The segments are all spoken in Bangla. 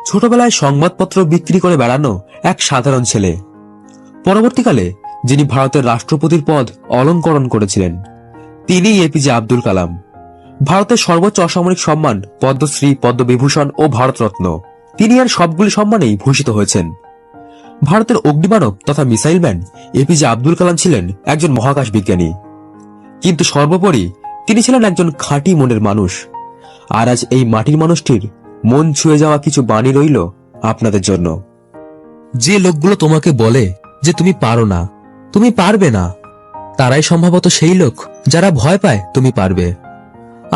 ছোটবেলায় সংবাদপত্র বিক্রি করে বেড়ানো এক সাধারণ ছেলে, পরবর্তীকালে যিনি ভারতের রাষ্ট্রপতির পদ অলংকরণ করেছিলেন, তিনি এপিজে আব্দুল কালাম। ভারতের সর্বোচ্চ অসামরিক সম্মান পদ্মশ্রী, পদ্মবিভূষণ ও ভারতরত্ন, তিনি আর সবগুলি সম্মানেই ভূষিত হয়েছেন। ভারতের অগ্নিমানব তথা missile man APJ Abdul Kalam ছিলেন একজন মহাকাশ বিজ্ঞানী, কিন্তু সর্বোপরি তিনি ছিলেন একজন খাঁটি মনের মানুষ। আর আজ এই মাটির মানুষটির মন ছুঁয়ে যাওয়া কিছু বাণী রইল আপনাদের জন্য। যে লোকগুলো তোমাকে বলে যে তুমি পারো না, তুমি পারবে না, তারাই সম্ভবত সেই লোক যারা ভয় পায় তুমি পারবে।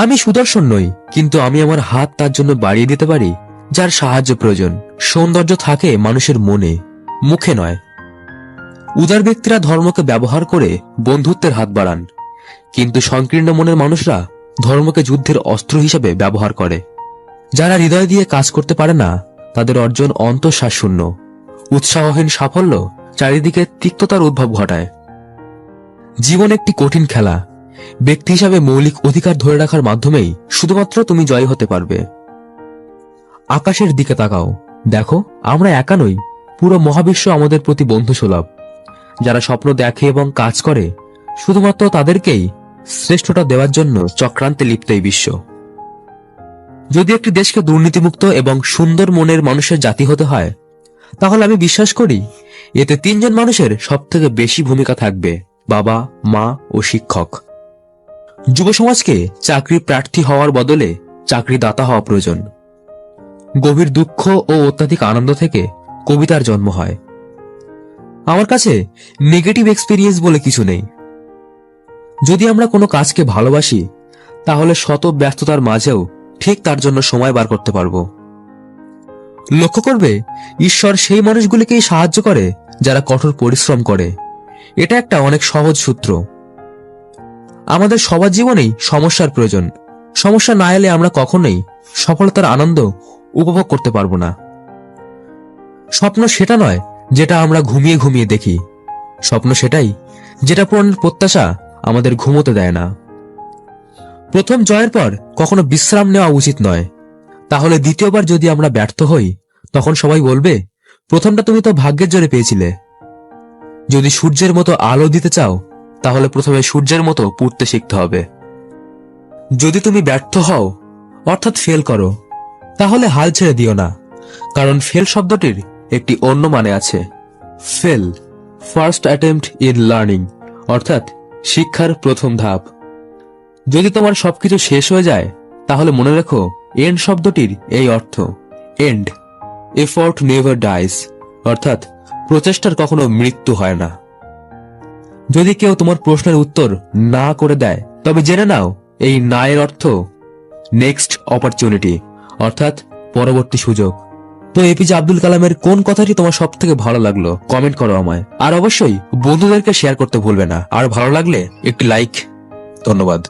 আমি সুদর্শন নই, কিন্তু আমি আমার হাত তার জন্য বাড়িয়ে দিতে পারি যার সাহায্য প্রয়োজন। সৌন্দর্য থাকে মানুষের মনে, মুখে নয়। উদার ব্যক্তিরা ধর্মকে ব্যবহার করে বন্ধুত্বের হাত বাড়ান, কিন্তু সংকীর্ণ মনের মানুষরা ধর্মকে যুদ্ধের অস্ত্র হিসেবে ব্যবহার করে। যারা হৃদয় দিয়ে কাজ করতে পারে না, তাদের অর্জন অন্তঃশ্বাস শূন্য। উৎসাহহীন সাফল্য চারিদিকে তিক্ততার উদ্ভব ঘটায়। জীবন একটি কঠিন খেলা। ব্যক্তি হিসাবে মৌলিক অধিকার ধরে রাখার মাধ্যমেই শুধুমাত্র তুমি জয় হতে পারবে। আকাশের দিকে তাকাও, দেখো আমরা একা নই, পুরো মহাবিশ্ব আমাদের প্রতি বন্ধুসুলভ। যারা স্বপ্ন দেখে এবং কাজ করে, শুধুমাত্র তাদেরকেই শ্রেষ্ঠতা দেওয়ার জন্য চক্রান্তে লিপ্ত এই বিশ্ব। যদি একটি দেশকে দুর্নীতিমুক্ত এবং সুন্দর মনের মানুষের জাতি হতে হয়, তাহলে আমি বিশ্বাস করি এতে 3 জন মানুষের সবথেকে বেশি ভূমিকা থাকবে: বাবা, মা ও শিক্ষক। যুব সমাজকে চাকরি প্রার্থী হওয়ার বদলে চাকরিদাতা হওয়া প্রয়োজন। গভীর দুঃখ ও অত্যাধিক আনন্দ থেকে কবিতার জন্ম হয়। আমার কাছে নেগেটিভ এক্সপেরিয়েন্স বলে কিছু নেই। যদি আমরা কোনো কাজকে ভালোবাসি, তাহলে শত ব্যস্ততার মাঝেও ঠিক তার জন্য সময় বার করতে পারবো। লক্ষ্য করবে, ঈশ্বর সেই মানুষগুলিকেই সাহায্য করে যারা কঠোর পরিশ্রম করে। এটা একটা অনেক সহজ সূত্র। আমাদের সবার জীবনেই সমস্যার প্রয়োজন। সমস্যা না এলে আমরা কখনোই সফলতার আনন্দ উপভোগ করতে পারবো না। স্বপ্ন সেটা নয় যেটা আমরা ঘুমিয়ে ঘুমিয়ে দেখি। স্বপ্ন সেটাই যেটা পূরণের প্রত্যাশা আমাদের ঘুমোতে দেয় না। প্রথম জয়ের পর কখনো বিশ্রাম নেওয়া উচিত নয়। তাহলে দ্বিতীয়বার যদি আমরা ব্যর্থ হই, তখন সবাই বলবে, প্রথমটা তুমি তো ভাগ্যের জোরে পেয়েছিলে। যদি সূর্যের মতো আলো দিতে চাও, তাহলে প্রথমে সূর্যের মতো পুড়তে শিখতে হবে। যদি তুমি ব্যর্থ হও, অর্থাৎ ফেল করো, তাহলে হাল ছেড়ে দিও না, কারণ ফেল শব্দটির একটি অন্য মানে আছে। Fail, first attempt in learning, অর্থাৎ শিক্ষার প্রথম ধাপ। যদি তোমার সবকিছু শেষ হয়ে যায়, তাহলে মনে রেখো, এন্ড শব্দটির এই অর্থ, এন্ড। এফোর্ট নেভার ডাইজ, অর্থাৎ প্রচেষ্টার কখনো মৃত্যু হয় না। যদি কেউ তোমার প্রশ্নের উত্তর না করে দেয়, তবে জেনে নাও এই না এর অর্থ নেক্সট অপরচুনিটি, অর্থাৎ পরবর্তী সুযোগ। তো এপিজে আব্দুল কালামের কোন কথাটি তোমার সব থেকে ভালো লাগলো কমেন্ট করো আমায়। আর অবশ্যই বন্ধুদেরকে শেয়ার করতে ভুলবে না। আর ভালো লাগলে একটি লাইক। ধন্যবাদ।